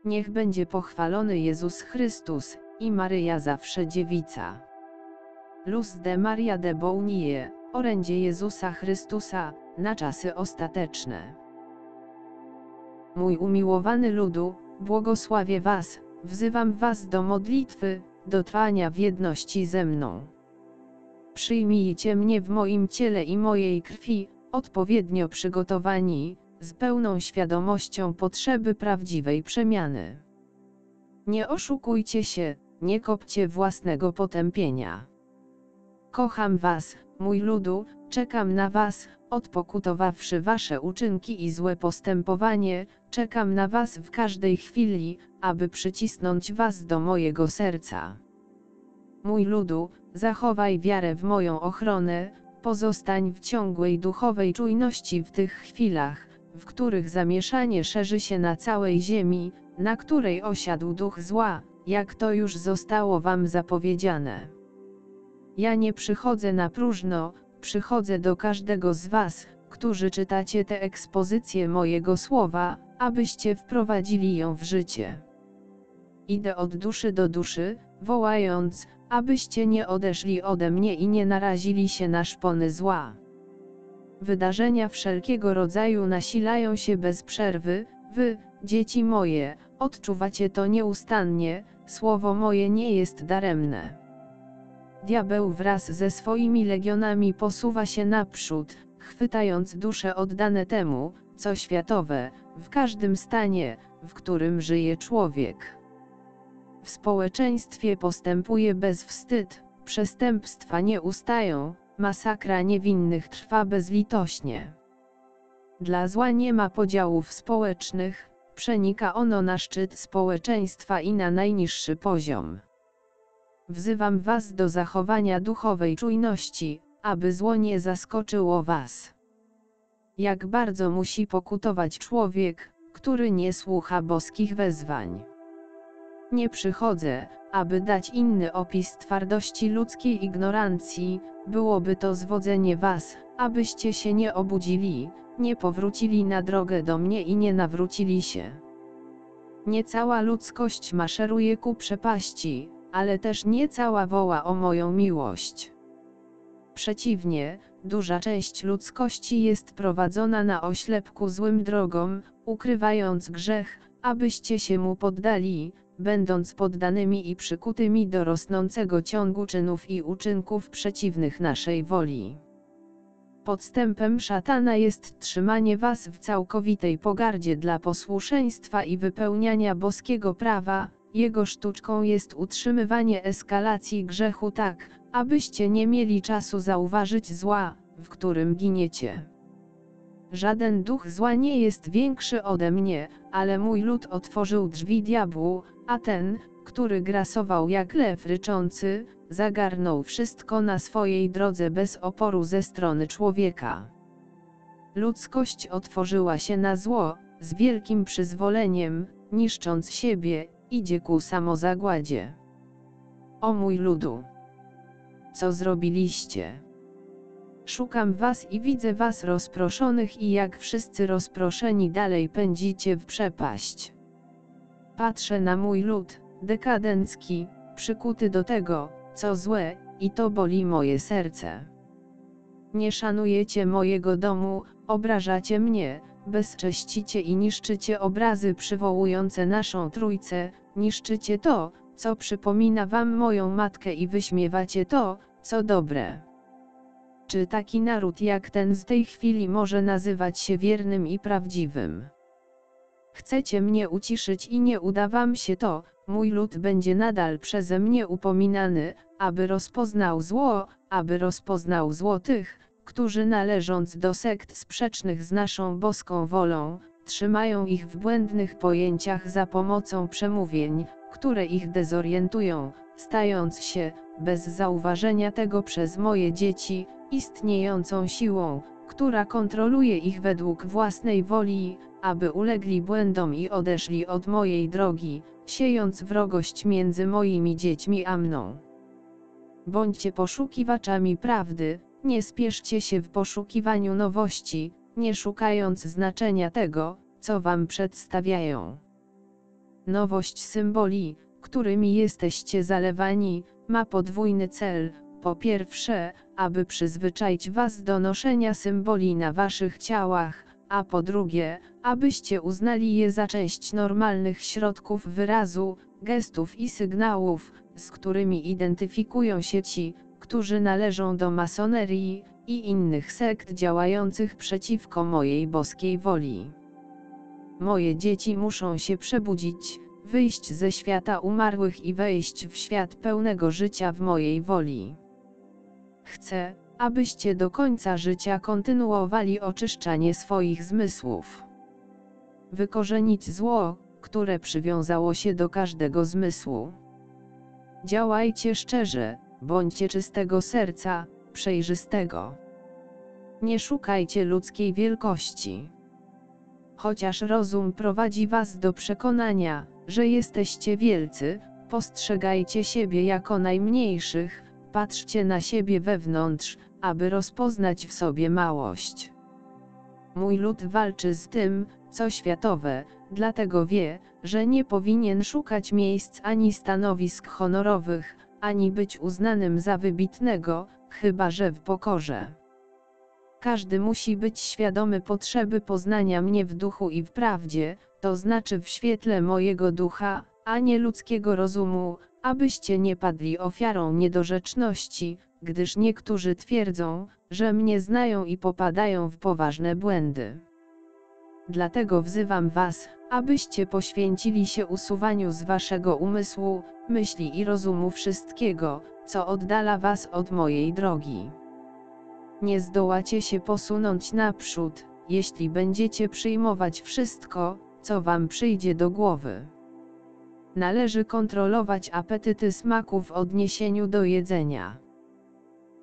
Niech będzie pochwalony Jezus Chrystus, i Maryja zawsze dziewica. Luz de Maria de Bounie, orędzie Jezusa Chrystusa, na czasy ostateczne. Mój umiłowany ludu, błogosławię was, wzywam was do modlitwy, do trwania w jedności ze mną. Przyjmijcie mnie w moim ciele i mojej krwi, odpowiednio przygotowani, z pełną świadomością potrzeby prawdziwej przemiany. Nie oszukujcie się, nie kopcie własnego potępienia. Kocham was, mój ludu, czekam na was, odpokutowawszy wasze uczynki i złe postępowanie, czekam na was w każdej chwili, aby przycisnąć was do mojego serca. Mój ludu, zachowaj wiarę w moją ochronę, pozostań w ciągłej duchowej czujności w tych chwilach, w których zamieszanie szerzy się na całej ziemi, na której osiadł duch zła, jak to już zostało wam zapowiedziane. Ja nie przychodzę na próżno, przychodzę do każdego z was, którzy czytacie tę ekspozycję mojego słowa, abyście wprowadzili ją w życie. Idę od duszy do duszy, wołając, abyście nie odeszli ode mnie i nie narazili się na szpony zła. Wydarzenia wszelkiego rodzaju nasilają się bez przerwy, wy, dzieci moje, odczuwacie to nieustannie, słowo moje nie jest daremne. Diabeł wraz ze swoimi legionami posuwa się naprzód, chwytając dusze oddane temu, co światowe, w każdym stanie, w którym żyje człowiek. W społeczeństwie postępuje bezwstyd, przestępstwa nie ustają, masakra niewinnych trwa bezlitośnie. Dla zła nie ma podziałów społecznych, przenika ono na szczyt społeczeństwa i na najniższy poziom. Wzywam was do zachowania duchowej czujności, aby zło nie zaskoczyło was. Jak bardzo musi pokutować człowiek, który nie słucha boskich wezwań. Nie przychodzę, aby dać inny opis twardości ludzkiej ignorancji, byłoby to zwodzenie was, abyście się nie obudzili, nie powrócili na drogę do mnie i nie nawrócili się. Nie cała ludzkość maszeruje ku przepaści, ale też nie cała woła o moją miłość. Przeciwnie, duża część ludzkości jest prowadzona na oślepku złym drogom, ukrywając grzech, abyście się mu poddali, będąc poddanymi i przykutymi do rosnącego ciągu czynów i uczynków przeciwnych naszej woli. Podstępem szatana jest trzymanie was w całkowitej pogardzie dla posłuszeństwa i wypełniania boskiego prawa, jego sztuczką jest utrzymywanie eskalacji grzechu tak, abyście nie mieli czasu zauważyć zła, w którym giniecie. Żaden duch zła nie jest większy ode mnie, ale mój lud otworzył drzwi diabłu, a ten, który grasował jak lew ryczący, zagarnął wszystko na swojej drodze bez oporu ze strony człowieka. Ludzkość otworzyła się na zło, z wielkim przyzwoleniem, niszcząc siebie, idzie ku samozagładzie. O mój ludu! Co zrobiliście? Szukam was i widzę was rozproszonych i jak wszyscy rozproszeni dalej pędzicie w przepaść. Patrzę na mój lud, dekadencki, przykuty do tego, co złe, i to boli moje serce. Nie szanujecie mojego domu, obrażacie mnie, bezcześcicie i niszczycie obrazy przywołujące naszą Trójcę, niszczycie to, co przypomina wam moją matkę i wyśmiewacie to, co dobre. Czy taki naród jak ten z tej chwili może nazywać się wiernym i prawdziwym? Chcecie mnie uciszyć i nie uda wam się to, mój lud będzie nadal przeze mnie upominany, aby rozpoznał zło tych, którzy należąc do sekt sprzecznych z naszą boską wolą, trzymają ich w błędnych pojęciach za pomocą przemówień, które ich dezorientują, stając się, bez zauważenia tego przez moje dzieci, istniejącą siłą, która kontroluje ich według własnej woli, aby ulegli błędom i odeszli od mojej drogi, siejąc wrogość między moimi dziećmi a mną. Bądźcie poszukiwaczami prawdy, nie spieszcie się w poszukiwaniu nowości, nie szukając znaczenia tego, co wam przedstawiają. Nowość symboli, którymi jesteście zalewani, ma podwójny cel. Po pierwsze, aby przyzwyczaić was do noszenia symboli na waszych ciałach, a po drugie, abyście uznali je za część normalnych środków wyrazu, gestów i sygnałów, z którymi identyfikują się ci, którzy należą do masonerii i innych sekt działających przeciwko mojej boskiej woli. Moje dzieci muszą się przebudzić, wyjść ze świata umarłych i wejść w świat pełnego życia w mojej woli. Chcę, abyście do końca życia kontynuowali oczyszczanie swoich zmysłów. Wykorzenić zło, które przywiązało się do każdego zmysłu. Działajcie szczerze, bądźcie czystego serca, przejrzystego. Nie szukajcie ludzkiej wielkości. Chociaż rozum prowadzi was do przekonania, że jesteście wielcy, postrzegajcie siebie jako najmniejszych, patrzcie na siebie wewnątrz, aby rozpoznać w sobie małość. Mój lud walczy z tym, co światowe, dlatego wie, że nie powinien szukać miejsc ani stanowisk honorowych, ani być uznanym za wybitnego, chyba że w pokorze. Każdy musi być świadomy potrzeby poznania mnie w duchu i w prawdzie, to znaczy w świetle mojego ducha, a nie ludzkiego rozumu, abyście nie padli ofiarą niedorzeczności, gdyż niektórzy twierdzą, że mnie znają i popadają w poważne błędy. Dlatego wzywam was, abyście poświęcili się usuwaniu z waszego umysłu, myśli i rozumu wszystkiego, co oddala was od mojej drogi. Nie zdołacie się posunąć naprzód, jeśli będziecie przyjmować wszystko, co wam przyjdzie do głowy. Należy kontrolować apetyty smaku w odniesieniu do jedzenia.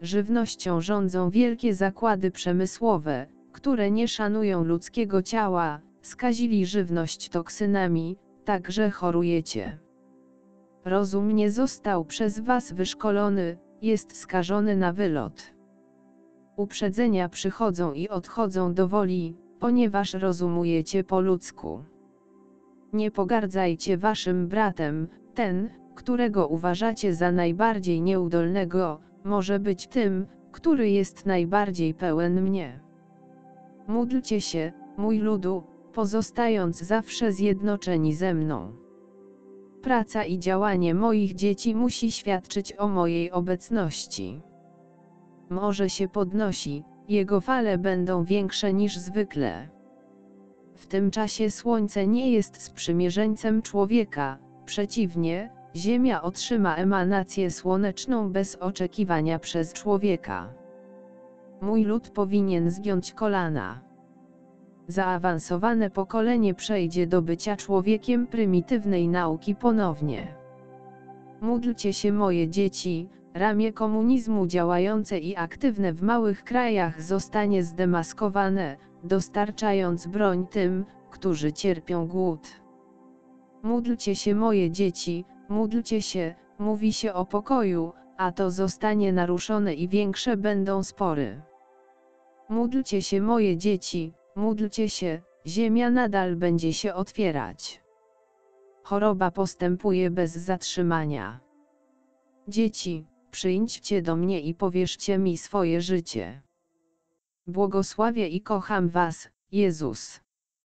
Żywnością rządzą wielkie zakłady przemysłowe, które nie szanują ludzkiego ciała, skazili żywność toksynami, tak że chorujecie. Rozum nie został przez was wyszkolony, jest skażony na wylot. Uprzedzenia przychodzą i odchodzą do woli, ponieważ rozumujecie po ludzku. Nie pogardzajcie waszym bratem, ten, którego uważacie za najbardziej nieudolnego, może być tym, który jest najbardziej pełen mnie. Módlcie się, mój ludu, pozostając zawsze zjednoczeni ze mną. Praca i działanie moich dzieci musi świadczyć o mojej obecności. Morze się podnosi, jego fale będą większe niż zwykle. W tym czasie słońce nie jest sprzymierzeńcem człowieka, przeciwnie, ziemia otrzyma emanację słoneczną bez oczekiwania przez człowieka. Mój lud powinien zgiąć kolana. Zaawansowane pokolenie przejdzie do bycia człowiekiem prymitywnej nauki ponownie. Módlcie się moje dzieci, ramię komunizmu działające i aktywne w małych krajach zostanie zdemaskowane, dostarczając broń tym, którzy cierpią głód. Módlcie się moje dzieci, módlcie się, mówi się o pokoju, a to zostanie naruszone i większe będą spory. Módlcie się moje dzieci, módlcie się, ziemia nadal będzie się otwierać. Choroba postępuje bez zatrzymania. Dzieci, przyjdźcie do mnie i powierzcie mi swoje życie. Błogosławię i kocham was, Jezus.